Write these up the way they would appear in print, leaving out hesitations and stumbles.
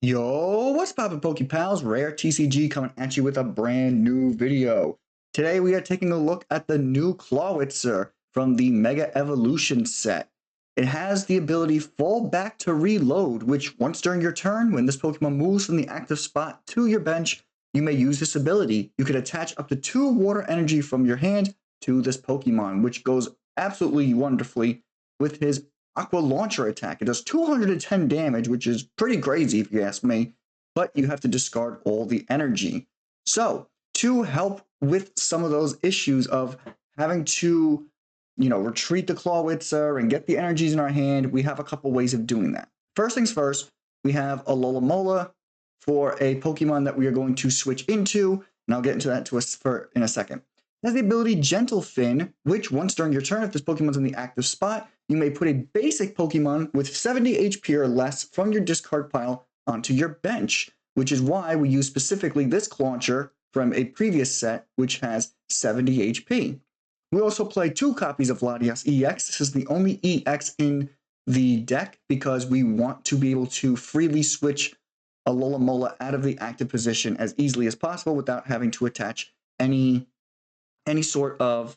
Yo, what's poppin' Poke Pals? Rare TCG coming at you with a brand new video. Today we are taking a look at the new Clawitzer from the Mega Evolution set. It has the ability Fall Back to Reload, which once during your turn, when this Pokemon moves from the active spot to your bench, you may use this ability. You could attach up to 2 water energy from your hand to this Pokemon, which goes absolutely wonderfully with his Aqua Launcher attack. It does 210 damage, which is pretty crazy if you ask me, but you have to discard all the energy. So, to help with some of those issues of having to, retreat the Clawitzer and get the energies in our hand, we have a couple ways of doing that. First things first, we have a Alomomola for a Pokemon that we are going to switch into, and I'll get into that in a second. It has the ability Gentle Fin, which once during your turn, if this Pokemon's in the active spot, you may put a basic Pokemon with 70 HP or less from your discard pile onto your bench, which is why we use specifically this Clauncher from a previous set, which has 70 HP. We also play 2 copies of Latias EX. This is the only EX in the deck because we want to be able to freely switch a Alomomola out of the active position as easily as possible without having to attach any sort of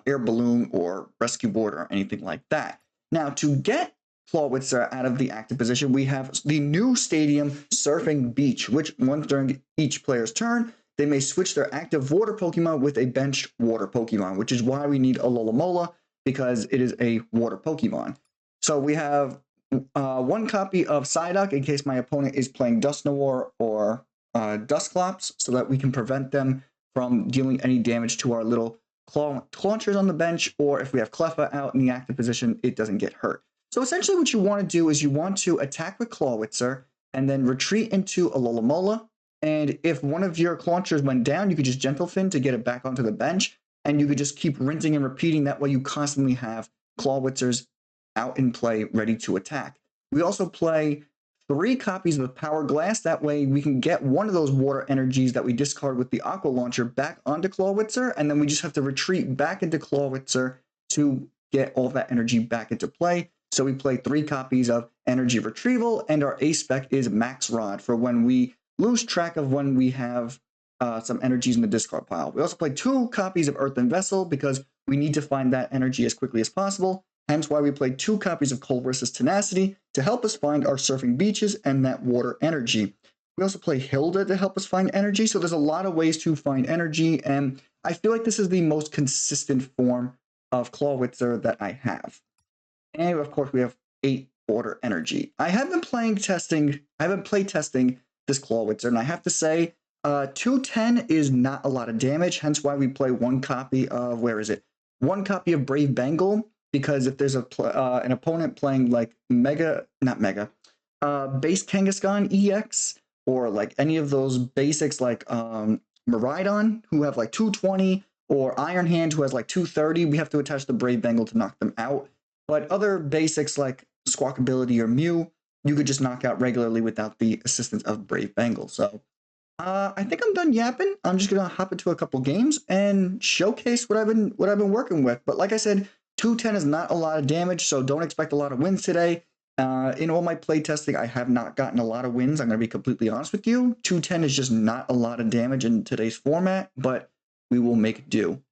air balloon or rescue board or anything like that. Now, to get Clawitzer out of the active position, we have the new stadium Surfing Beach, which once during each player's turn, they may switch their active water Pokemon with a benched water Pokemon, which is why we need a Alomomola, because it is a water Pokemon. So we have 1 copy of Psyduck in case my opponent is playing Dusknoir or Dusclops, so that we can prevent them from dealing any damage to our little Claunchers on the bench, or if we have Cleffa out in the active position, it doesn't get hurt. So essentially what you want to do is you want to attack with Clawitzer and then retreat into a Alomomola, and if one of your Claunchers went down, you could just Gentle Fin to get it back onto the bench, and you could just keep rinsing and repeating. That way you constantly have Clawitzers out in play ready to attack. We also play 3 copies of the Powerglass. That way we can get one of those water energies that we discard with the Aqua Launcher back onto Clawitzer, and then we just have to retreat back into Clawitzer to get all that energy back into play. So we play 3 copies of Energy Retrieval, and our A spec is Max Rod for when we lose track of when we have some energies in the discard pile. We also play 2 copies of Earthen Vessel because we need to find that energy as quickly as possible. Hence why we played 2 copies of Colress's Tenacity to help us find our surfing beaches and that water energy. We also play Hilda to help us find energy, so there's a lot of ways to find energy, and I feel like this is the most consistent form of Clawitzer that I have. And of course we have 8 water energy. I have been play testing this Clawitzer, and I have to say 210 is not a lot of damage, hence why we play 1 copy of, 1 copy of Brave Bangle. Because if there's an opponent playing like base Kangaskhan EX, or like any of those basics like Miraidon, who have like 220, or Iron Hand, who has like 230, we have to attach the Brave Bangle to knock them out. But other basics like Squawkability or Mew, you could just knock out regularly without the assistance of Brave Bangle. So I think I'm done yapping. I'm just gonna hop into a couple games and showcase what I've been working with. But like I said, 210 is not a lot of damage, so don't expect a lot of wins today. In all my playtesting, I have not gotten a lot of wins. I'm going to be completely honest with you. 210 is just not a lot of damage in today's format, but we will make do.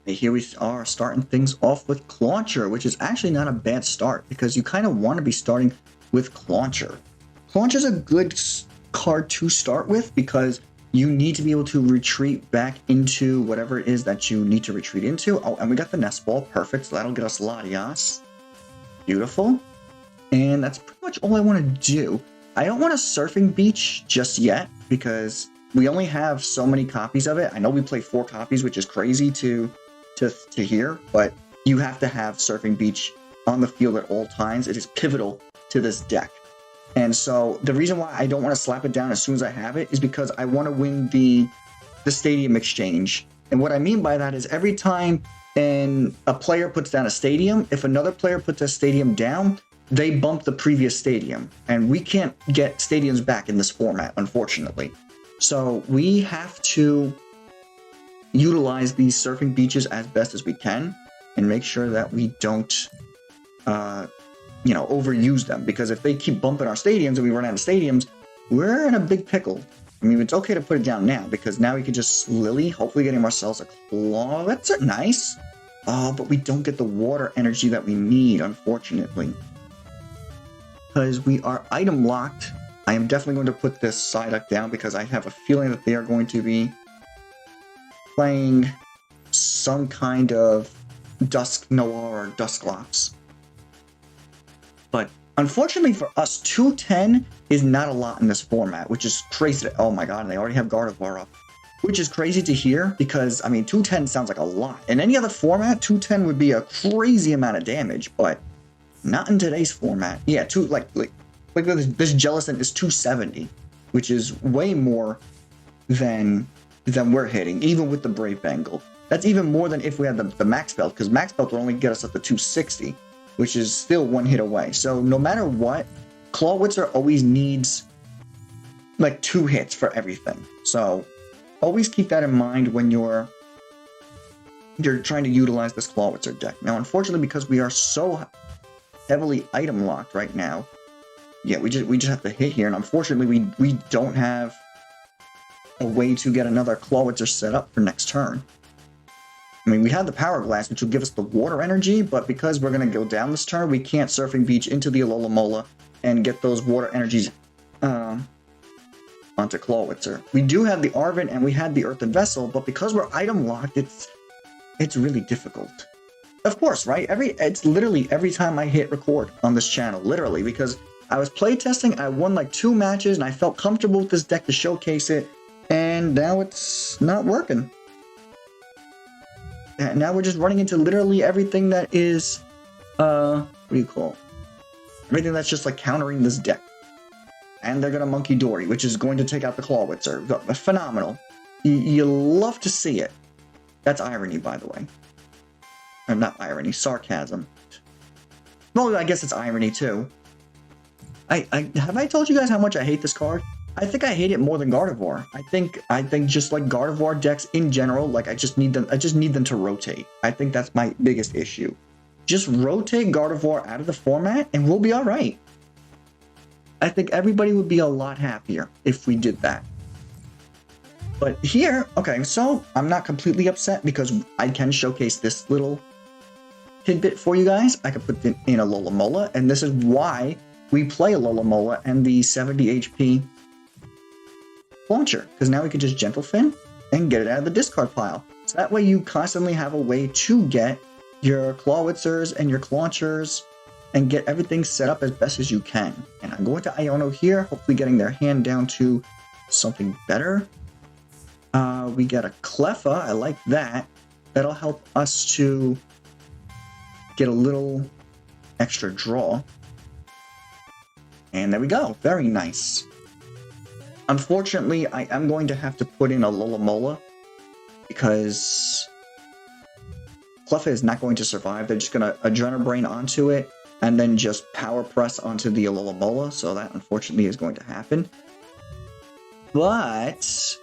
Okay, here we are starting things off with Clauncher, which is actually not a bad start because you kind of want to be starting with Clauncher. Clauncher is a good card to start with because you need to be able to retreat back into whatever it is that you need to retreat into. Oh, and we got the Nest Ball. Perfect. So that'll get us Latias. Beautiful. And that's pretty much all I want to do. I don't want a Surfing Beach just yet because we only have so many copies of it. I know we play 4 copies, which is crazy to hear, but you have to have Surfing Beach on the field at all times. It is pivotal to this deck. And so the reason why I don't want to slap it down as soon as I have it is because I want to win the stadium exchange. And what I mean by that is every time a player puts down a stadium, if another player puts a stadium down, they bump the previous stadium. And we can't get stadiums back in this format, unfortunately. So we have to utilize these surfing beaches as best as we can and make sure that we don't overuse them, because if they keep bumping our stadiums and we run out of stadiums, we're in a big pickle. I mean, it's okay to put it down now, because now we can just Lillie, hopefully getting ourselves a Clawitzer. Nice. But we don't get the water energy that we need, unfortunately. Because we are item locked. I am definitely going to put this Psyduck down, because I have a feeling that they are going to be playing some kind of Dusk Noir or Dusclops. But unfortunately for us, 210 is not a lot in this format, which is crazy. Oh my god, and they already have Gardevoir up. Which is crazy to hear, because, I mean, 210 sounds like a lot. In any other format, 210 would be a crazy amount of damage, but not in today's format. Yeah, like this Jellicent is 270, which is way more than we're hitting, even with the Brave Bangle. That's even more than if we had the Max Belt, because Max Belt will only get us up to 260, which is still one hit away. So no matter what, Clawitzer always needs like 2 hits for everything. So always keep that in mind when you're trying to utilize this Clawitzer deck. Now, unfortunately, because we are so heavily item locked right now, yeah, we just have to hit here, and unfortunately, we don't have a way to get another Clawitzer set up for next turn. I mean, we have the Powerglass, which will give us the water energy, but because we're going to go down this turn, we can't Surfing Beach into the Alomomola and get those water energies onto Clawitzer. We do have the Arven and we had the Earthen Vessel, but because we're item locked, it's really difficult. Of course, right? It's literally every time I hit record on this channel, literally, because I was playtesting, I won like 2 matches, and I felt comfortable with this deck to showcase it, and now it's not working. And now we're just running into literally everything that is, what do you call it? Everything that's just like countering this deck. And they're gonna Monkey Dory, which is going to take out the Clawitzer. Phenomenal. You love to see it. That's irony, by the way. Or not irony, sarcasm. Well, I guess it's irony too. Have I told you guys how much I hate this card? I think I hate it more than Gardevoir. I think just like Gardevoir decks in general, like I just need them to rotate. I think that's my biggest issue. Just rotate Gardevoir out of the format and we'll be all right. I think everybody would be a lot happier if we did that. But here, okay, so I'm not completely upset because I can showcase this little tidbit for you guys. I could put it in a Alomomola, and this is why we play a Alomomola and the 70 HP launcher, because now we can just Gentle Fin and get it out of the discard pile. So that way you constantly have a way to get your Clawitzers and your Claunchers and get everything set up as best as you can. And I'm going to Iono here, hopefully getting their hand down to something better. We get a Cleffa, I like that. That'll help us to get a little extra draw. And there we go, very nice. Unfortunately, I am going to have to put in a Alomomola because Cleffa is not going to survive. They're just going to Adrenal Brain onto it and then just Power Press onto the Alomomola, so that unfortunately is going to happen. But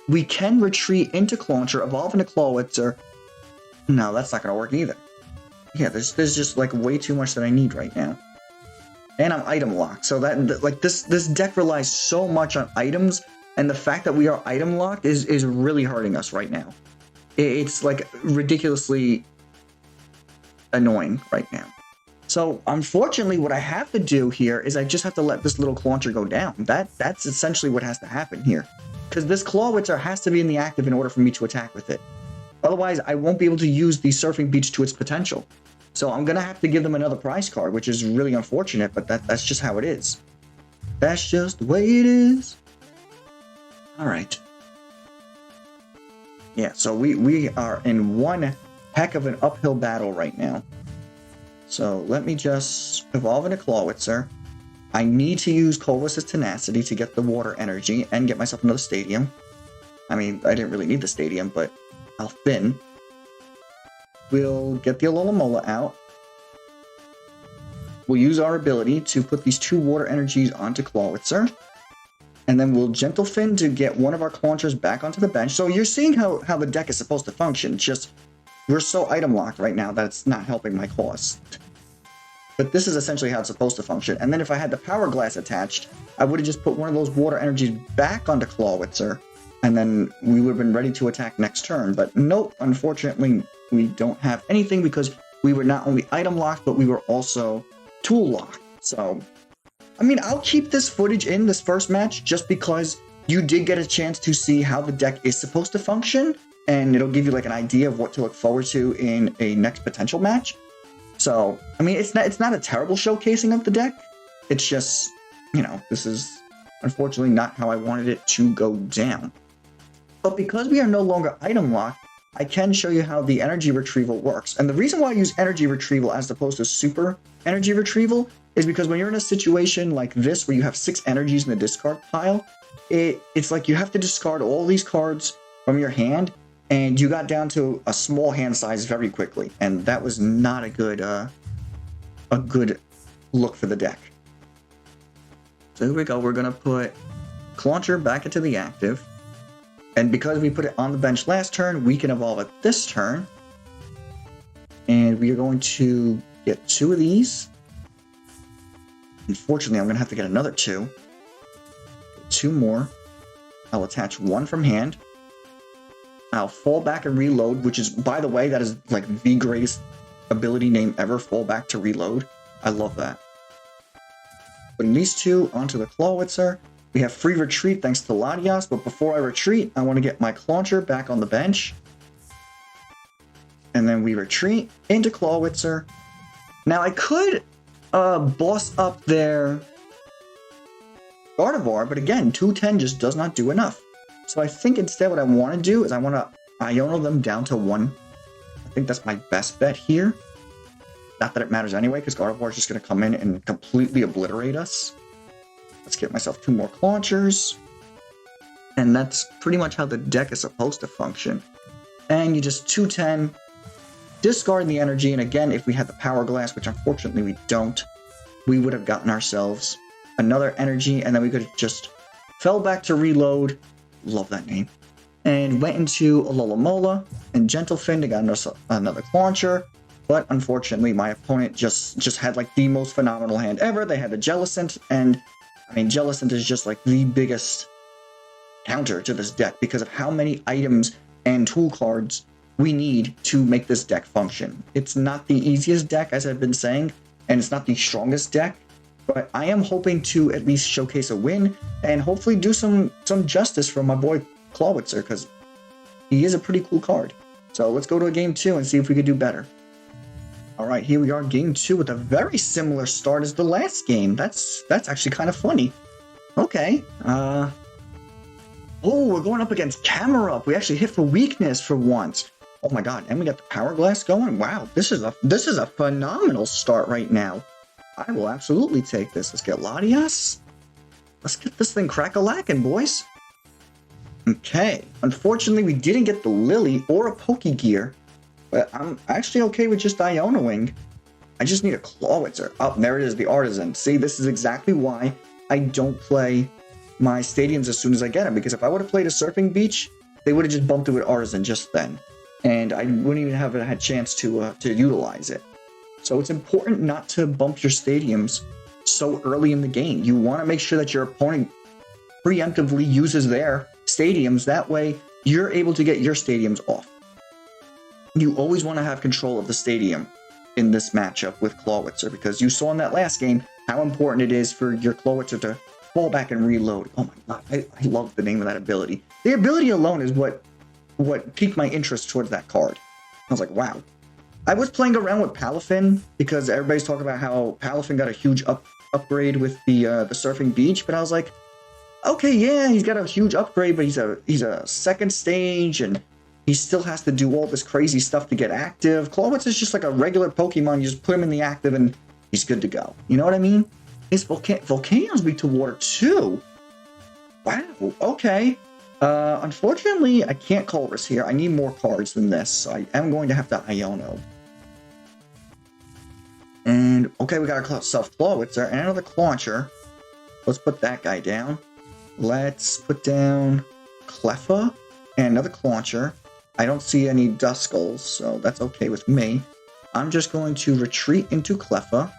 we can retreat into Clauncher, evolve into Clawitzer. No, that's not going to work either. Yeah, there's just like way too much that I need right now. And I'm item locked, so that like this deck relies so much on items, and the fact that we are item locked is really hurting us right now. It's like ridiculously annoying right now. So unfortunately, what I have to do here is I just have to let this little Clauncher go down. That's essentially what has to happen here, because this Clawitzer has to be in the active in order for me to attack with it. Otherwise, I won't be able to use the Surfing Beach to its potential. So I'm going to have to give them another prize card, which is really unfortunate, but that's just how it is. That's just the way it is. All right. Yeah, so we are in one heck of an uphill battle right now. So let me just evolve into Clawitzer. I need to use Colress's Tenacity to get the water energy and get myself another stadium. I mean, I didn't really need the stadium, but I'll thin. We'll get the Alomomola out. We'll use our ability to put these 2 water energies onto Clawitzer. And then we'll Gentle Fin to get one of our Claunchers back onto the bench. So you're seeing how the deck is supposed to function. It's just, we're so item locked right now that it's not helping my cause. But this is essentially how it's supposed to function. And then if I had the Powerglass attached, I would have just put one of those water energies back onto Clawitzer, and then we would have been ready to attack next turn. But nope, unfortunately, we don't have anything because we were not only item locked, but we were also tool locked. So, I mean, I'll keep this footage in this first match just because you did get a chance to see how the deck is supposed to function, and it'll give you like an idea of what to look forward to in a next potential match. So, I mean, it's not a terrible showcasing of the deck. It's just, you know, this is unfortunately not how I wanted it to go down. But because we are no longer item locked, I can show you how the energy retrieval works. And the reason why I use energy retrieval as opposed to super energy retrieval is because when you're in a situation like this where you have 6 energies in the discard pile, it's like you have to discard all these cards from your hand, and you got down to a small hand size very quickly, and that was not a good look for the deck. So here we go. We're gonna put Clauncher back into the active, and because we put it on the bench last turn, we can evolve it this turn, and we are going to get 2 of these. Unfortunately, I'm gonna have to get another 2. 2 more. I'll attach 1 from hand. I'll fall back and reload, which is, by the way, that is like the greatest ability name ever, fall back to reload. I love that. Putting these 2 onto the Clawitzer. We have free retreat thanks to Latias, but before I retreat, I want to get my Clauncher back on the bench. And then we retreat into Clawitzer. Now I could boss up their Gardevoir, but again, 210 just does not do enough. So I think instead what I want to do is I want to Iono them down to 1. I think that's my best bet here. Not that it matters anyway, because Gardevoir is just going to come in and completely obliterate us. Let's get myself 2 more Claunchers. And that's pretty much how the deck is supposed to function. And you just 210, discard the energy, and again, if we had the Powerglass, which unfortunately we don't, we would have gotten ourselves another energy, and then we could have just fell back to reload. Love that name. And went into Alomomola and Gentlefin to get another Clauncher. But unfortunately, my opponent just had like the most phenomenal hand ever. They had the Jellicent, and I mean, Jellicent is just like the biggest counter to this deck because of how many items and tool cards we need to make this deck function. It's not the easiest deck, as I've been saying, and it's not the strongest deck, but I am hoping to at least showcase a win and hopefully do some justice for my boy Clawitzer, because he is a pretty cool card. So let's go to a game 2 and see if we could do better. All right, here we are, game 2 with a very similar start as the last game. That's actually kind of funny. Okay. Oh, we're going up against Camera Up. We actually hit for weakness for once. Oh my god, and we got the Powerglass going. Wow, this is a phenomenal start right now. I will absolutely take this. Let's get Latias. Let's get this thing crack-a-lackin', boys. Okay. Unfortunately, we didn't get the Lillie or a Pokégear, but I'm actually okay with just Ionoing. I just need a Clawitzer. Oh, there it is, the Artisan. See, this is exactly why I don't play my stadiums as soon as I get them, because if I would have played a Surfing Beach, they would have just bumped it with Artisan just then, and I wouldn't even have had a chance to utilize it. So it's important not to bump your stadiums so early in the game. You want to make sure that your opponent preemptively uses their stadiums. That way, you're able to get your stadiums off. You always want to have control of the stadium in this matchup with Clawitzer, because you saw in that last game how important it is for your Clawitzer to fall back and reload. Oh my god, I love the name of that ability. The ability alone is what piqued my interest towards that card. I was like, wow. I was playing around with Palafin because everybody's talking about how Palafin got a huge upgrade with the Surfing Beach, but I was like, okay, yeah, he's got a huge upgrade, but he's a second stage, and he still has to do all this crazy stuff to get active. Clawitzer is just like a regular Pokemon. You just put him in the active, and he's good to go. You know what I mean? His Volcano's weak to water too. Wow. Okay. Unfortunately, I can't Colress here. I need more cards than this, so I am going to have to Iono. And, okay, we got ourselves Clawitzer and another Clauncher. Let's put that guy down. Let's put down Cleffa and another Clauncher. I don't see any Duskulls, so that's okay with me. I'm just going to retreat into Cleffa.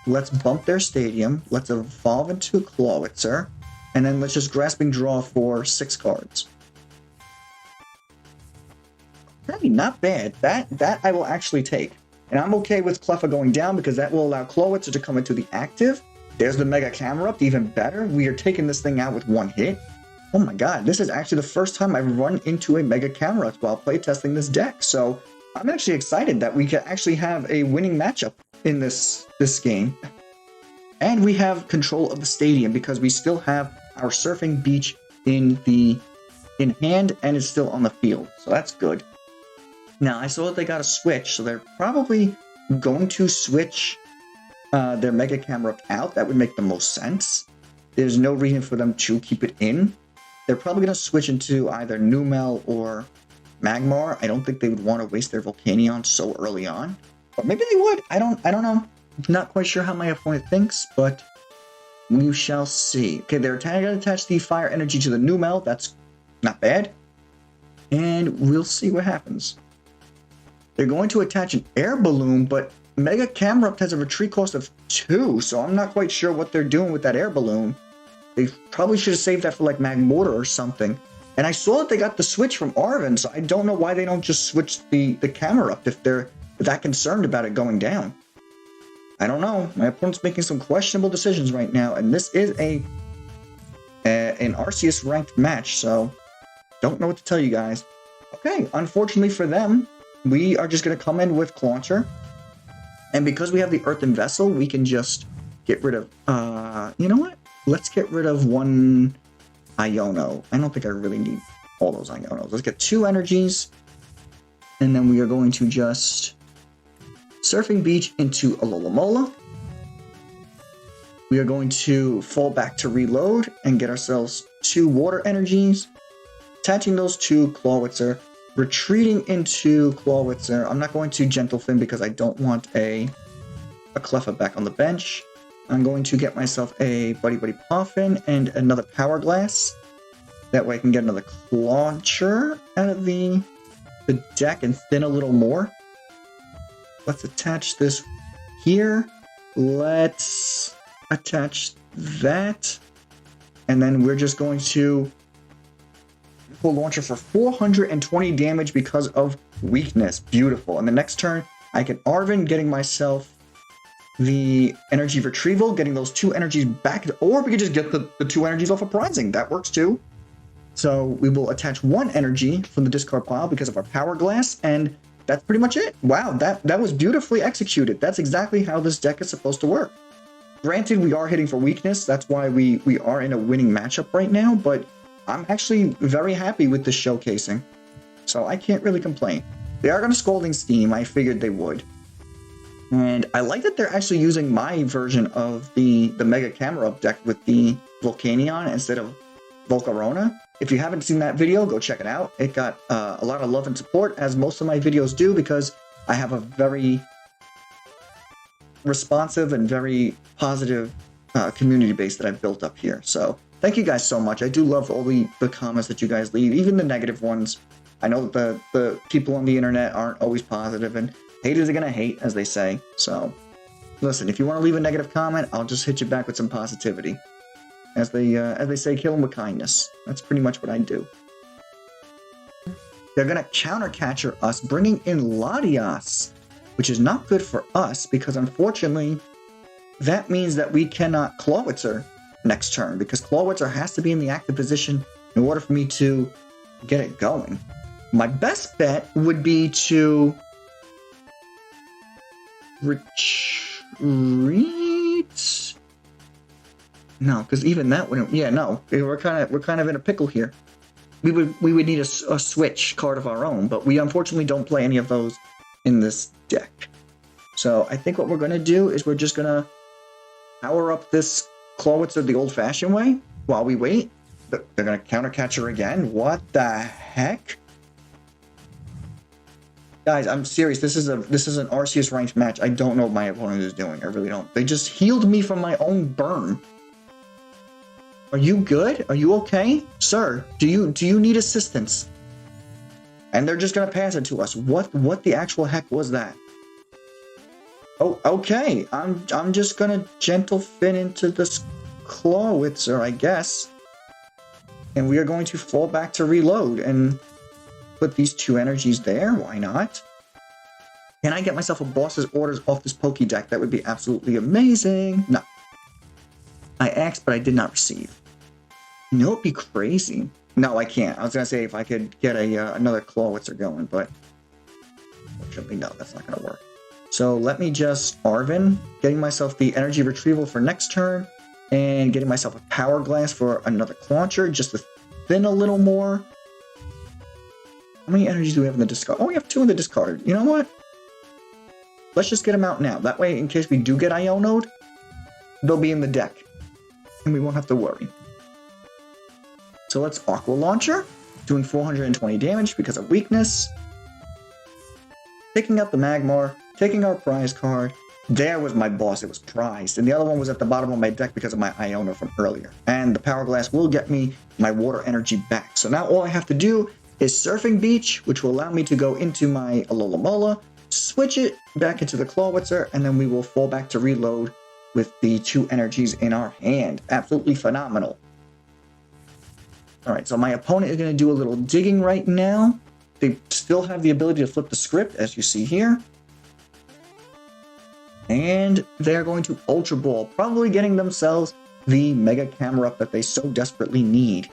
Let's bump their stadium. Let's evolve into a Clawitzer. And then let's just grasping draw for 6 cards. Hey, not bad. That I will actually take. And I'm okay with Cleffa going down because that will allow Clawitzer to come into the active. There's the Mega Camera up, even better. We are taking this thing out with 1 hit. Oh my god, this is actually the first time I've run into a Mega Camera while playtesting this deck. So I'm actually excited that we can actually have a winning matchup in this game. And we have control of the stadium because we still have our Surfing Beach in hand and it's still on the field. So that's good. Now, I saw that they got a switch, so they're probably going to switch their Mega Camera out. That would make the most sense. There's no reason for them to keep it in. They're probably going to switch into either Numel or Magmar. I don't think they would want to waste their Volcanion so early on. But maybe they would. I don't know. I'm not quite sure how my opponent thinks, but we shall see. Okay, they're going to attach the Fire Energy to the Numel. That's not bad. And we'll see what happens. They're going to attach an air balloon, but Mega Camerupt has a retreat cost of 2, so I'm not quite sure what they're doing with that air balloon. They probably should have saved that for like Magmortar or something. And I saw that they got the switch from Arven, so I don't know why they don't just switch the Camerupt if they're that concerned about it going down. I don't know. My opponent's making some questionable decisions right now, and this is an Arceus ranked match, so don't know what to tell you guys. Okay, unfortunately for them, we are just going to come in with Clauncher. And because we have the Earthen Vessel, we can just get rid of... you know what? Let's get rid of 1 Iono. I don't think I really need all those Ionos. Let's get 2 energies. And then we are going to just... Surfing Beach into Alomomola. We are going to fall back to reload and get ourselves 2 water energies. Attaching those to Clawitzer. Retreating into Clawitzer. I'm not going to Gentle Fin because I don't want a Cleffa back on the bench. I'm going to get myself a Buddy-Buddy Poffin and another Powerglass. That way I can get another Clauncher out of the deck and thin a little more. Let's attach this here. Let's attach that. And then we're just going to pull Launcher for 420 damage because of weakness. Beautiful. And the next turn, I get Arven, getting myself the Energy Retrieval, getting those 2 energies back. Or we could just get the 2 energies off of Prizing. That works too. So we will attach 1 energy from the discard pile because of our Powerglass, and that's pretty much it. Wow, that was beautifully executed. That's exactly how this deck is supposed to work. Granted, we are hitting for weakness. That's why we are in a winning matchup right now, but I'm actually very happy with this showcasing. So I can't really complain. They are going to Scalding Steam. I figured they would. And I like that they're actually using my version of the Mega Camera Up deck with the Volcanion instead of Volcarona. If you haven't seen that video, go check it out. It got a lot of love and support, as most of my videos do, because I have a very responsive and very positive community base that I've built up here. So thank you guys so much. I do love all the comments that you guys leave, even the negative ones. I know that the people on the internet aren't always positive, and haters are going to hate, as they say. So listen, if you want to leave a negative comment, I'll just hit you back with some positivity. As they say, kill them with kindness. That's pretty much what I do. They're going to counter-catcher us, bringing in Latias, which is not good for us, because unfortunately, that means that we cannot Clawitzer next turn, because Clawitzer has to be in the active position in order for me to get it going. My best bet would be to retreat. No, because even that wouldn't. Yeah, no, we're kind of in a pickle here. We would need a switch card of our own, but we unfortunately don't play any of those in this deck. So I think what we're gonna do is we're just gonna power up this Clawitzer the old-fashioned way while we wait. They're gonna counter-catcher again. What the heck? Guys, I'm serious. This is an Arceus ranked match. I don't know what my opponent is doing. I really don't. They just healed me from my own burn. Are you good? Are you okay? Sir, do you need assistance? And they're just gonna pass it to us. What the actual heck was that? Oh, okay. I'm just gonna gentle fit into this Clawitzer, I guess. And we are going to fall back to reload and put these 2 energies there. Why not? Can I get myself a boss's orders off this Poké deck? That would be absolutely amazing. No. I asked, but I did not receive. You know, it'd be crazy. No, I can't. I was going to say if I could get another Clawitzer going, but unfortunately, no, that's not going to work. So let me just Arven, getting myself the Energy Retrieval for next turn, and getting myself a Powerglass for another Clauncher, just to thin a little more. How many energies do we have in the discard? Oh, we have 2 in the discard. You know what? Let's just get them out now. That way, in case we do get Iono'd, they'll be in the deck, and we won't have to worry. So let's Aqua Launcher, doing 420 damage because of weakness. Taking out the Magmar, taking our prize card. There was my boss, it was prized. And the other one was at the bottom of my deck because of my Iono from earlier. And the Powerglass will get me my water energy back. So now all I have to do is Surfing Beach, which will allow me to go into my Alomomola, switch it back into the Clawitzer, and then we will fall back to reload with the 2 energies in our hand. Absolutely phenomenal. Alright, so my opponent is going to do a little digging right now. They still have the ability to flip the script, as you see here. And they're going to Ultra Ball, probably getting themselves the Mega Camera Up that they so desperately need.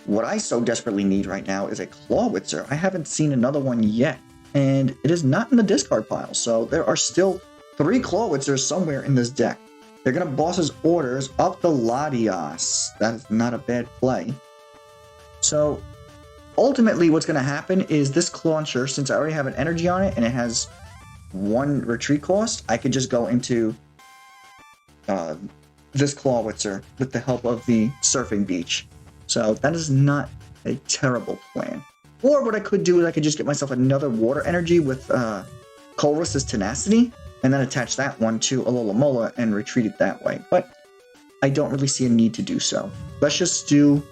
What I so desperately need right now is a Clawitzer. I haven't seen another one yet, and it is not in the discard pile, so there are still 3 Clawitzers somewhere in this deck. They're going to Boss's Orders up the Latias. That is not a bad play. So, ultimately what's going to happen is this Clauncher, since I already have an energy on it and it has 1 retreat cost, I could just go into this Clawitzer with the help of the Surfing Beach. So that is not a terrible plan. Or what I could do is I could just get myself another water energy with Colress's Tenacity, and then attach that one to Alomomola and retreat it that way. But I don't really see a need to do so. Let's just do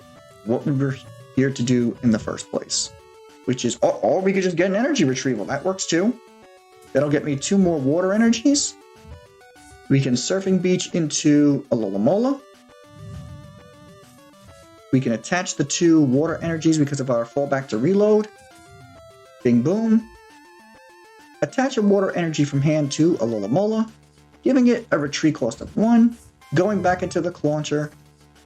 what we were here to do in the first place, which is, or we could just get an energy retrieval. That works too. That'll get me 2 more water energies. We can Surfing Beach into Alomomola. We can attach the 2 water energies because of our fallback to reload. Bing boom. Attach a water energy from hand to Alomomola, giving it a retreat cost of 1, going back into the Clauncher,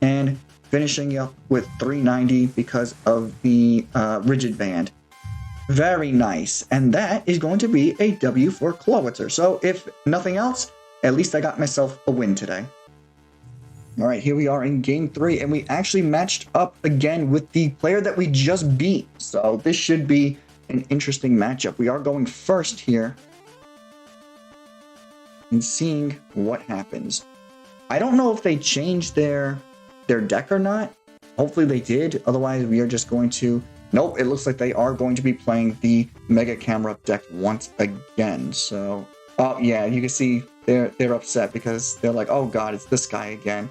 and finishing up with 390 because of the Rigid Band. Very nice. And that is going to be a W for Clawitzer. So if nothing else, at least I got myself a win today. All right, here we are in game 3, and we actually matched up again with the player that we just beat. So this should be an interesting matchup. We are going first here and seeing what happens. I don't know if they changed their deck or not. Hopefully they did. Otherwise, we are just going to... Nope, it looks like they are going to be playing the Mega Camera Up deck once again. So, oh yeah, you can see they're upset because they're like, oh god, it's this guy again.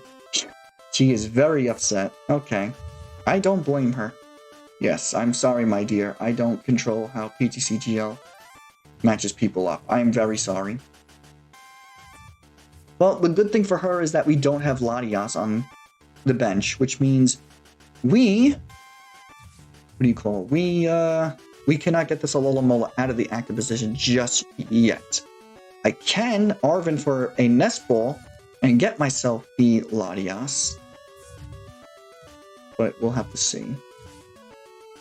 She is very upset. Okay, I don't blame her. Yes, I'm sorry, my dear. I don't control how PTCGL matches people up. I am very sorry. Well, the good thing for her is that we don't have Latias on the bench, which means we cannot get this Alomomola out of the active position just yet. I can Arven for a Nest Ball and get myself the Latias, but we'll have to see.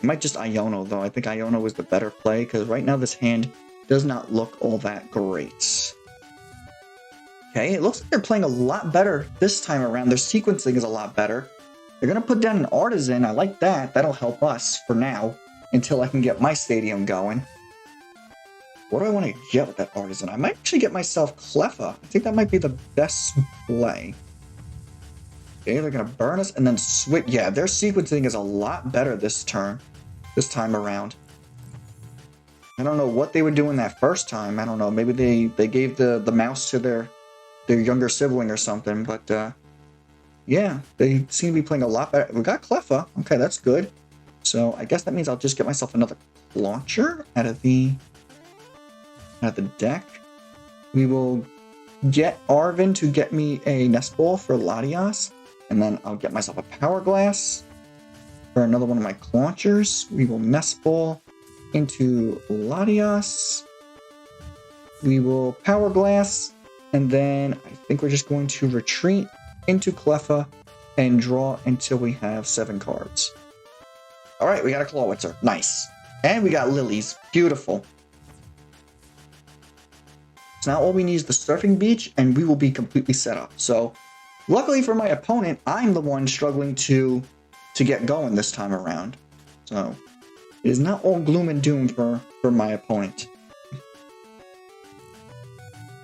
I might just Iono, though. I think Iono was the better play, because right now this hand does not look all that great. Okay, it looks like they're playing a lot better this time around. Their sequencing is a lot better. They're going to put down an Artisan. I like that. That'll help us for now, until I can get my stadium going. What do I want to get with that Artisan? I might actually get myself Cleffa. I think that might be the best play. Okay, they're going to burn us and then switch. Yeah, their sequencing is a lot better this time around. I don't know what they were doing that first time. I don't know. Maybe they gave the mouse to their younger sibling or something. But yeah, they seem to be playing a lot better. We got Cleffa. Okay, that's good. So I guess that means I'll just get myself another launcher out of the deck. We will get Arven to get me a Nest Ball for Latias, and then I'll get myself a Powerglass for another one of my Claunchers. We will Nest Ball into Latias. We will Powerglass, and then I think we're just going to retreat into Cleffa and draw until we have 7 cards. All right, we got a Clawitzer. Nice. And we got Lilies. Beautiful. So now all we need is the Surfing Beach, and we will be completely set up. So luckily for my opponent, I'm the one struggling to get going this time around. So it is not all gloom and doom for my opponent.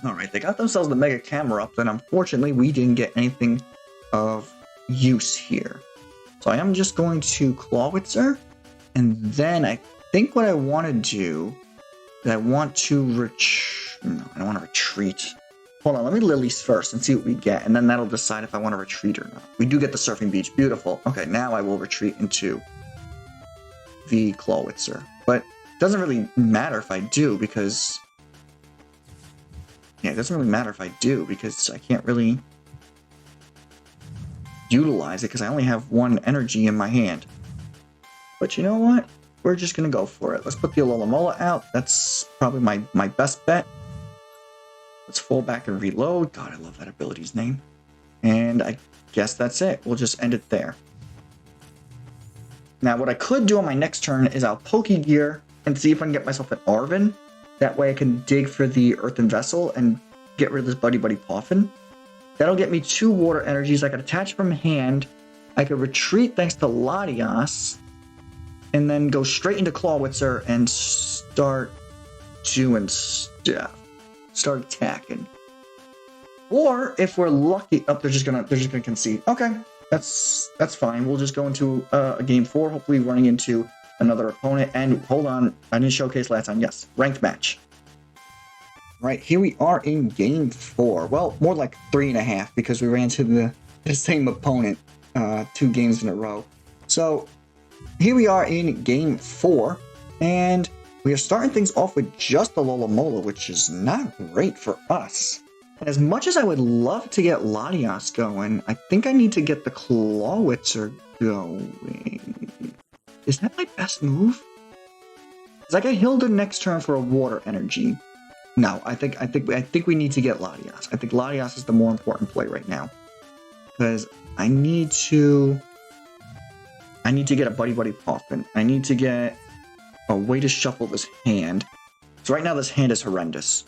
All right, they got themselves the Mega Camera up, and unfortunately we didn't get anything of use here. So I am just going to Clawitzer, and then I think what I want to do is I want to retreat. Hold on, let me Lilies first and see what we get, and then that'll decide if I want to retreat or not. We do get the Surfing Beach. Beautiful. Okay, now I will retreat into the Clawitzer. But it doesn't really matter if I do, because... Yeah, it doesn't really matter if I do, because I can't really utilize it, because I only have 1 energy in my hand. But you know what? We're just going to go for it. Let's put the Alomomola out. That's probably my best bet. Let's fall back and reload. God, I love that ability's name. And I guess that's it. We'll just end it there. Now, what I could do on my next turn is I'll Pokégear and see if I can get myself an Arven. That way I can dig for the Earthen Vessel and get rid of this Buddy-Buddy Poffin. That'll get me 2 water energies. I could attach from hand. I could retreat thanks to Latias. And then go straight into Clawitzer and start doing stuff. Start attacking. Or if we're lucky, they're just gonna concede. Okay, that's fine. We'll just go into a game 4, hopefully running into another opponent. And hold on, I didn't showcase last time. Yes, ranked match. Right, here we are in game 4. Well, more like 3.5, because we ran into the same opponent 2 games in a row. So here we are in game 4, and we are starting things off with just the Alomomola, which is not great for us. And as much as I would love to get Latias going, I think I need to get the Clawitzer going. Is that my best move? Because I get Hilda next turn for a water energy. No, I think we need to get Latias. I think Latias is the more important play right now. Because I need to get a Buddy-Buddy Poffin. I need to get a way to shuffle this hand. So right now this hand is horrendous.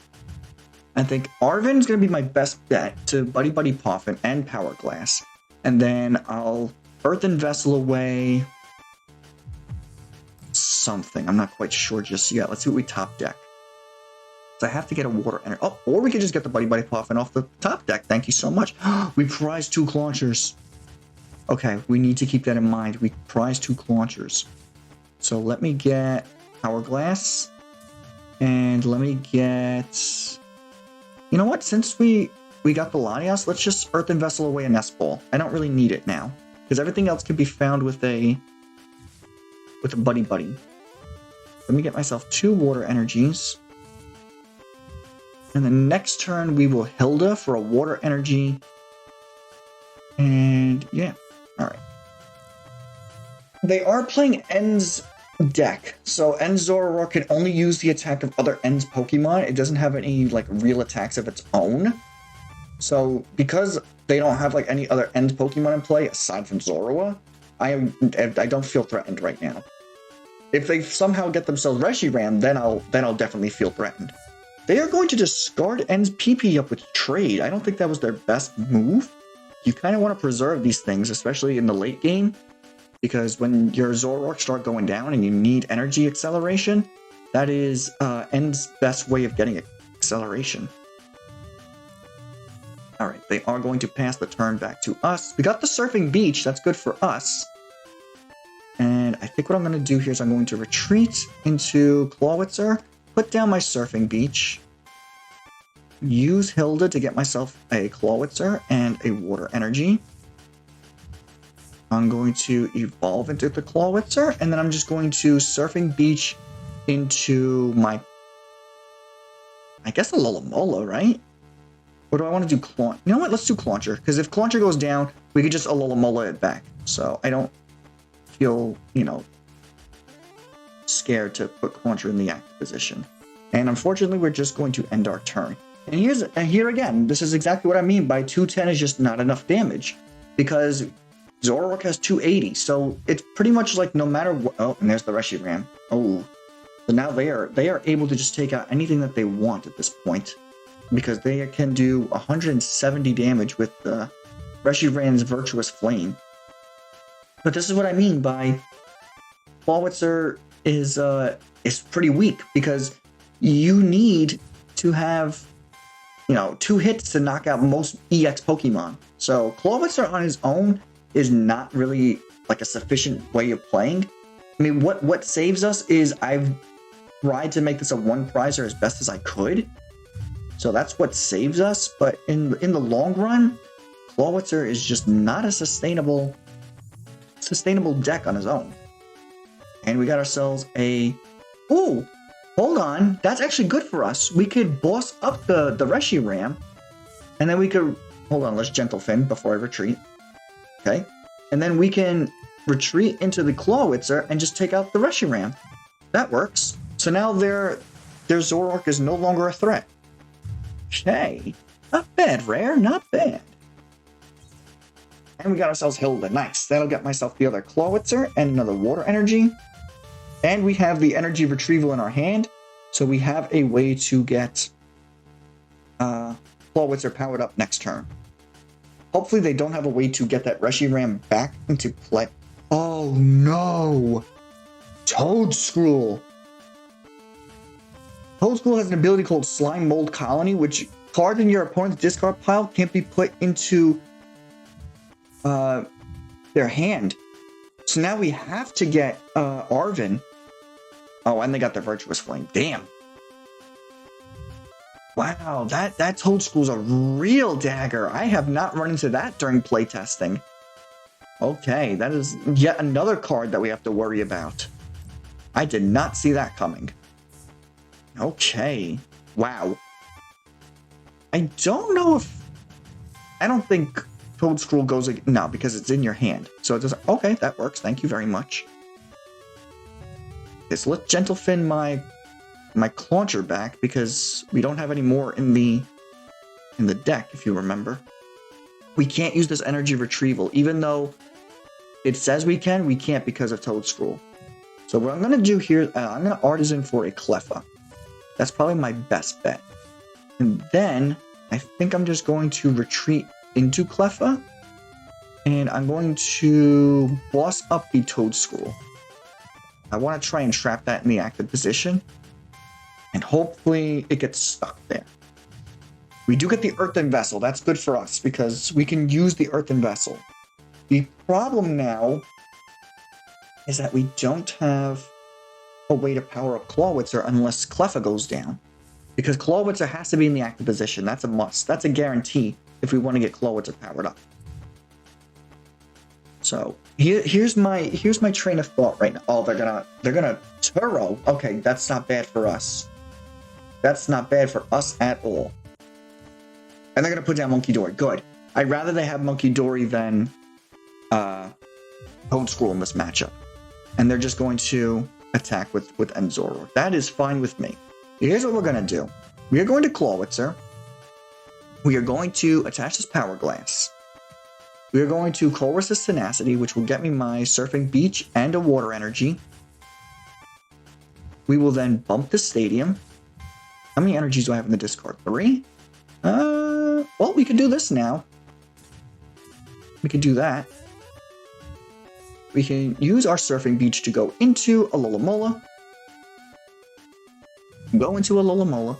I think Arven's going to be my best bet to Buddy-Buddy Poffin and Powerglass. And then I'll Earthen Vessel away something. I'm not quite sure just yet. Let's see what we top deck. So I have to get a water energy. Oh, or we could just get the Buddy-Buddy Poffin off the top deck. Thank you so much. We prize 2 Claunchers. Okay, we need to keep that in mind. We prize 2 Claunchers. So let me get Powerglass. And let me get... You know what? Since we got the Latias, let's just Earthen Vessel away a Nest Ball. I don't really need it now. Because everything else can be found with a Buddy-Buddy. Let me get myself 2 water energies. And the next turn we will Hilda for a water energy. And yeah. Alright. They are playing End's deck. So End Zoroark can only use the attack of other End's Pokemon. It doesn't have any like real attacks of its own. So because they don't have like any other End Pokemon in play aside from Zorua, I don't feel threatened right now. If they somehow get themselves Reshiram, then I'll definitely feel threatened. They are going to discard End's PP up with Trade. I don't think that was their best move. You kind of want to preserve these things, especially in the late game, because when your Zoroark start going down and you need energy acceleration, that is End's best way of getting acceleration. Alright, they are going to pass the turn back to us. We got the Surfing Beach, that's good for us. And I think what I'm going to do here is I'm going to retreat into Clawitzer, put down my Surfing Beach, use Hilda to get myself a Clawitzer and a water energy. I'm going to evolve into the Clawitzer, and then I'm just going to Surfing Beach into my, I guess, the Alomomola, right? Or do I want to do Clauncher? You know what? Let's do Clauncher. Because if Clauncher goes down, we could just Alomomola it back. So I don't feel, you know, scared to put Clauncher in the active position. And unfortunately, we're just going to end our turn. And here again, this is exactly what I mean by 210 is just not enough damage. Because Zoroark has 280. So it's pretty much like no matter what... Oh, and there's the Reshiram. Oh. So now they are able to just take out anything that they want at this point. Because they can do 170 damage with Reshiram's Virtuous Flame. But this is what I mean by Clawitzer is pretty weak, because you need to have, you know, 2 hits to knock out most EX Pokemon. So Clawitzer on his own is not really like a sufficient way of playing. I mean, what saves us is I've tried to make this a 1-prizer as best as I could. So that's what saves us, but in the long run, Clawitzer is just not a sustainable deck on his own. And we got ourselves a... Ooh, hold on. That's actually good for us. We could boss up the Reshiram, and then we could... Hold on, let's Gentle Fin before I retreat. Okay. And then we can retreat into the Clawitzer and just take out the Reshiram. That works. So now their Zoroark is no longer a threat. Okay. Not bad, Rare. Not bad. And we got ourselves Hilda. Nice. That'll get myself the other Clawitzer and another Water Energy. And we have the Energy Retrieval in our hand. So we have a way to get Clawitzer powered up next turn. Hopefully they don't have a way to get that Reshiram back into play. Oh no! Toedscruel! Toedscruel has an ability called Slime Mold Colony, which cards in your opponent's discard pile can't be put into their hand. So now we have to get Arven. Oh, and they got their Virtuous Flame. Damn. Wow, that Toedscruel's a real dagger. I have not run into that during playtesting. Okay, that is yet another card that we have to worry about. I did not see that coming. Okay. Wow. I don't know if... I don't think Toedscruel goes... No, because it's in your hand. So it doesn't... Okay, that works. Thank you very much. Okay, so let's Gentle Fin my Clauncher back, because we don't have any more in the deck, if you remember. We can't use this Energy Retrieval. Even though it says we can't because of Toedscruel. So what I'm going to do here, I'm going to Artisan for a Cleffa. That's probably my best bet. And then I think I'm just going to retreat into Cleffa. And I'm going to boss up the Toedscruel. I want to try and trap that in the active position. And hopefully it gets stuck there. We do get the Earthen Vessel. That's good for us because we can use the Earthen Vessel. The problem now is that we don't have a way to power up Clawitzer unless Cleffa goes down. Because Clawitzer has to be in the active position. That's a must. That's a guarantee if we want to get Clawitzer powered up. So here's my train of thought right now. Oh, they're gonna Turo. Okay, that's not bad for us. That's not bad for us at all. And they're gonna put down Monkey Dory. Good. I'd rather they have Monkey Dory than Toedscruel in this matchup. And they're just going to attack with Zoroark. That is fine with me. Here's what we're gonna do. We are going to Clawitzer. We are going to attach this Powerglass. We are going to Colress Tenacity, which will get me my Surfing Beach and a Water Energy. We will then bump the Stadium. How many energies do I have in the discard? 3? Well, we can do this now. We can do that. We can use our Surfing Beach to go into a Alomomola. Go into a Alomomola.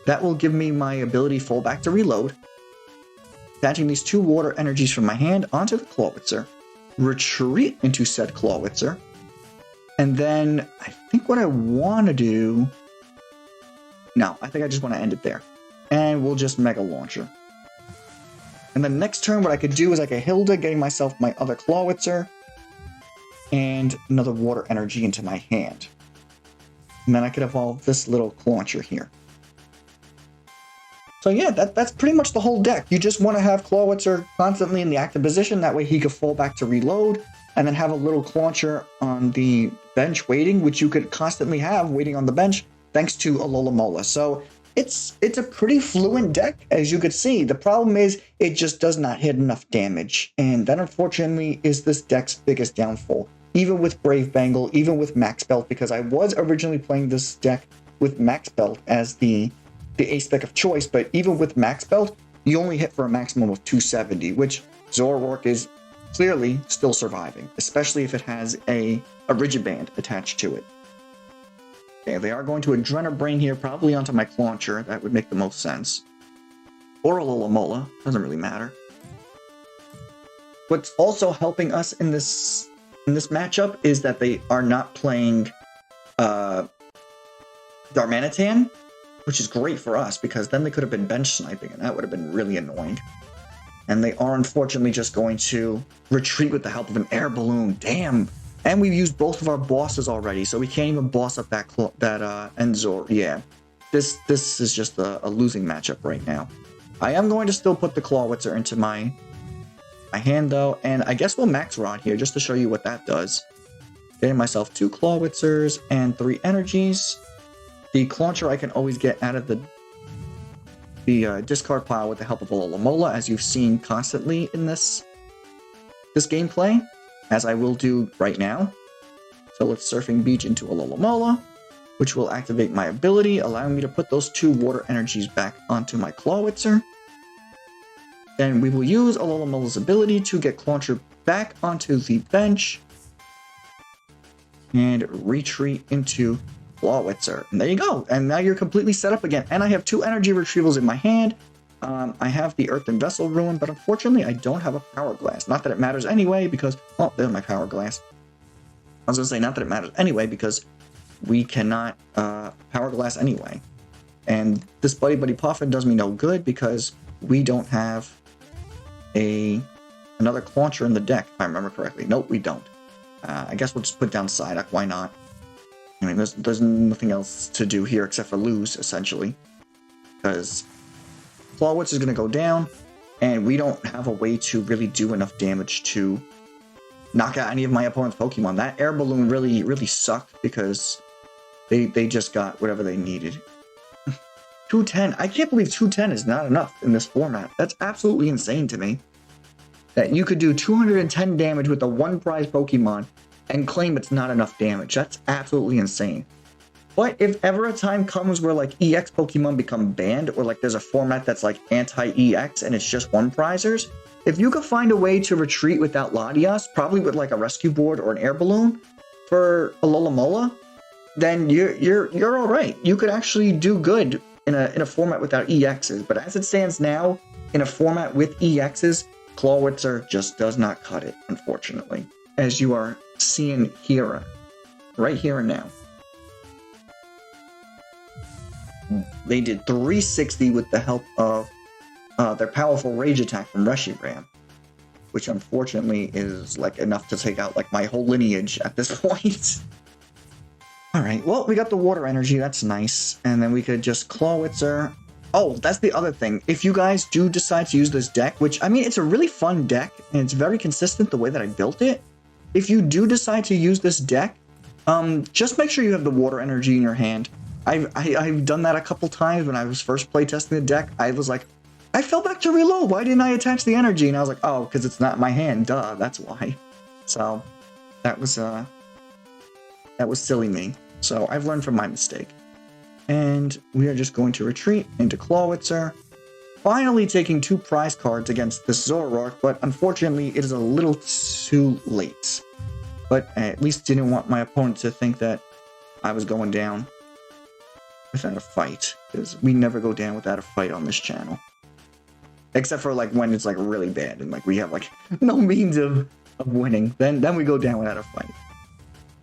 That will give me my ability fallback to reload. Attaching these 2 water energies from my hand onto the Clawitzer. Retreat into said Clawitzer. And then I think what I want to do... No, I think I just want to end it there. And we'll just Mega Launcher. And then next turn what I could do is I could Hilda, getting myself my other Clawitzer. And another water energy into my hand. And then I could evolve this little Clauncher here. So yeah, that's pretty much the whole deck. You just want to have Clawitzer constantly in the active position. That way he could fall back to reload, and then have a little Clauncher on the bench waiting, which you could constantly have waiting on the bench thanks to Alomomola. So it's a pretty fluent deck, as you could see. The problem is it just does not hit enough damage, and that unfortunately is this deck's biggest downfall. Even with Brave Bangle, even with Max Belt, because I was originally playing this deck with Max Belt as the ace spec of choice, but even with Max Belt, you only hit for a maximum of 270, which Zoroark is clearly still surviving, especially if it has a Rigid Band attached to it. Okay, they are going to Adrena Brain here, probably onto my Clauncher. That would make the most sense. Or a Alomomola, doesn't really matter. What's also helping us in this matchup is that they are not playing Darmanitan, which is great for us, because then they could have been bench sniping, and that would have been really annoying. And they are unfortunately just going to retreat with the help of an air balloon. Damn! And we've used both of our bosses already, so we can't even boss up that Enzor. Yeah, this is just a losing matchup right now. I am going to still put the Clawitzer into my hand though, and I guess we'll Max Rod here just to show you what that does. Getting myself 2 Clawitzers and 3 energies. The Clauncher I can always get out of the discard pile with the help of Alomomola, as you've seen constantly in this gameplay, as I will do right now. So let's Surfing Beach into Alomomola, which will activate my ability, allowing me to put those 2 water energies back onto my Clawitzer. Then we will use Alomola's ability to get Clauncher back onto the bench and retreat into Clawitzer. And there you go. And now you're completely set up again. And I have 2 energy retrievals in my hand. I have the Earthen Vessel Ruin, but unfortunately I don't have a Powerglass. Not that it matters anyway, because... Oh, there's my Powerglass. I was going to say, not that it matters anyway, because we cannot Powerglass anyway. And this Buddy-Buddy Poffin does me no good, because we don't have another Clauncher in the deck, if I remember correctly. Nope, we don't. I guess we'll just put down Psyduck. Why not? I mean, there's nothing else to do here except for lose, essentially. Because Clawitzer is going to go down, and we don't have a way to really do enough damage to knock out any of my opponent's Pokemon. That air balloon really sucked, because they just got whatever they needed. 210. I can't believe 210 is not enough in this format. That's absolutely insane to me. That you could do 210 damage with a 1-prize Pokemon and claim it's not enough damage. That's absolutely insane. But if ever a time comes where like EX Pokemon become banned, or like there's a format that's like anti-EX and it's just 1-prizers, if you could find a way to retreat without Latias, probably with like a rescue board or an air balloon for a Alomomola, then you're all right. You could actually do good in a format without EXs. But as it stands now, in a format with EXs, Clawitzer just does not cut it, unfortunately, as you are seeing here, right here and now. They did 360 with the help of their powerful Rage attack from Reshiram, which unfortunately is like enough to take out like my whole lineage at this point. Alright, well, we got the water energy, that's nice. And then we could just Clawitzer. Oh, that's the other thing. If you guys do decide to use this deck, which, I mean, it's a really fun deck, and it's very consistent the way that I built it. If you do decide to use this deck, just make sure you have the water energy in your hand. I've done that a couple times when I was first playtesting the deck. I was like, I fell back to reload. Why didn't I attach the energy? And I was like, oh, because it's not in my hand. Duh, that's why. So that was silly me. So I've learned from my mistake. And we are just going to retreat into Clawitzer. Finally taking 2 prize cards against this Zoroark, but unfortunately it is a little too late. But I at least didn't want my opponent to think that I was going down without a fight, because we never go down without a fight on this channel. Except for like when it's like really bad and like we have like no means of winning, then we go down without a fight.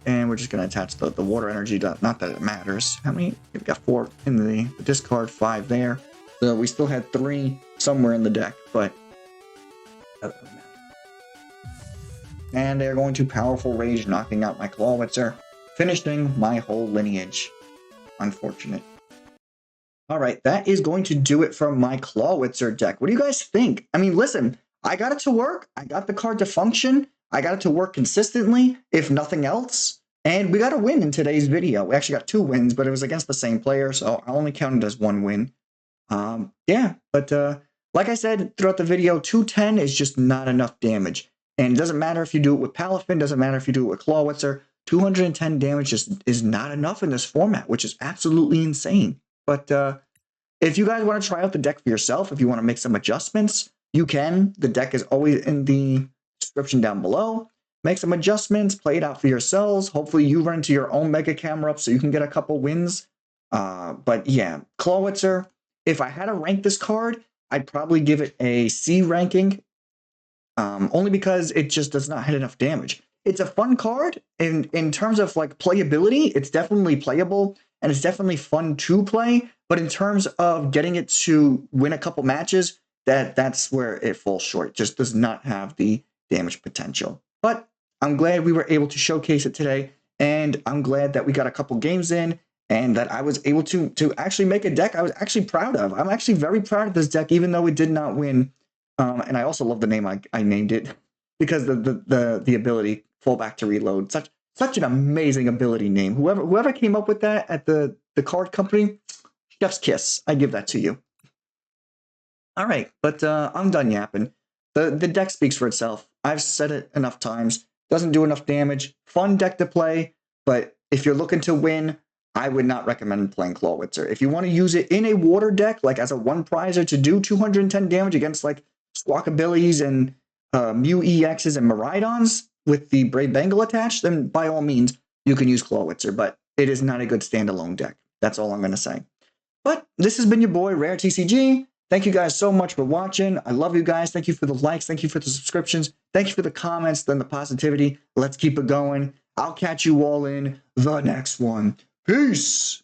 And we're just going to attach the water energy. Not that it matters. How many? We've got 4 in the discard, 5 there. So we still had 3 somewhere in the deck, but that doesn't matter. And they're going to Powerful Rage, knocking out my Clawitzer, finishing my whole lineage. Unfortunate. All right, that is going to do it for my Clawitzer deck. What do you guys think? I mean, listen, I got it to work. I got the card to function. I got it to work consistently, if nothing else. And we got a win in today's video. We actually got 2 wins, but it was against the same player, so I only counted as 1 win. Yeah, but like I said throughout the video, 210 is just not enough damage. And it doesn't matter if you do it with Palafin, doesn't matter if you do it with Clawitzer, 210 damage just is not enough in this format, which is absolutely insane. But if you guys want to try out the deck for yourself, if you want to make some adjustments, you can. The deck is always in the description down below. Make some adjustments, play it out for yourselves. Hopefully you run into your own Mega Camera up so you can get a couple wins. But yeah, Clawitzer, if I had to rank this card, I'd probably give it a C ranking, only because it just does not hit enough damage. It's a fun card in terms of like playability. It's definitely playable and it's definitely fun to play. But in terms of getting it to win a couple matches, that's where it falls short. It just does not have the damage potential. But I'm glad we were able to showcase it today, and I'm glad that we got a couple games in and that I was able to actually make a deck I was actually proud of. I'm actually very proud of this deck, even though it did not win. And I also love the name I named it, because the ability fallback to reload, such an amazing ability name. Whoever came up with that at the card company, chef's kiss. I give that to you. All right, but I'm done yapping. The deck speaks for itself. I've said it enough times. Doesn't do enough damage. Fun deck to play, but if you're looking to win, I would not recommend playing Clawitzer. If you want to use it in a water deck, like as a 1-prizer to do 210 damage against like Squawkabillies and Mew EXs and Miraidons with the Brave Bangle attached, then by all means, you can use Clawitzer, but it is not a good standalone deck. That's all I'm going to say. But this has been your boy, Rare TCG. Thank you guys so much for watching. I love you guys. Thank you for the likes. Thank you for the subscriptions. Thank you for the comments and the positivity. Let's keep it going. I'll catch you all in the next one. Peace.